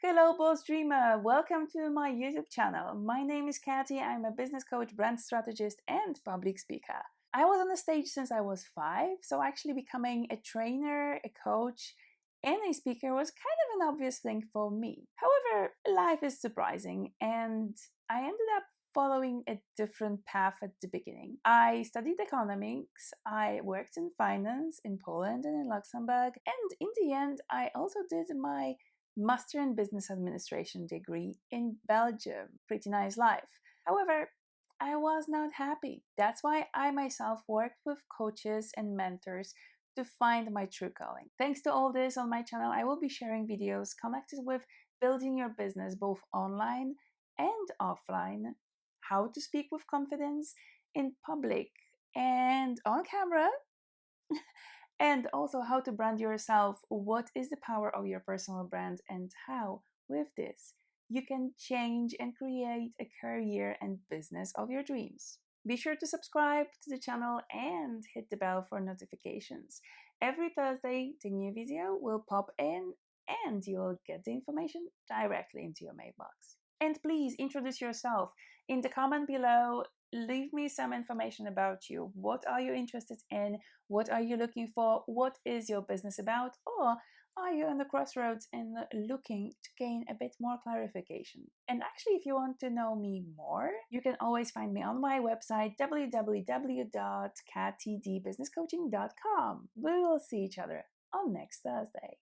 Hello, boss dreamer! Welcome to my YouTube channel. My name is Katy. I'm a business coach, brand strategist, and public speaker. I was on the stage since I was 5, so actually becoming a trainer, a coach, and a speaker was kind of an obvious thing for me. However, life is surprising, and I ended up following a different path at the beginning. I studied economics, I worked in finance in Poland and in Luxembourg, and in the end, I also did my Master in Business Administration degree in Belgium. Pretty nice life. However, I was not happy. That's why I myself worked with coaches and mentors to find my true calling. Thanks to all this on my channel, I will be sharing videos connected with building your business both online and offline, how to speak with confidence in public and on camera, and also how to brand yourself, what is the power of your personal brand, and how, with this, you can change and create a career and business of your dreams. Be sure to subscribe to the channel and hit the bell for notifications. Every Thursday, the new video will pop in and you'll get the information directly into your mailbox. And please introduce yourself in the comment below. Leave me some information about you. What are you interested in? What are you looking for? What is your business about? Or are you on the crossroads and looking to gain a bit more clarification? And actually, if you want to know me more, you can always find me on my website, www.katydbusinesscoaching.com. We will see each other on next Thursday.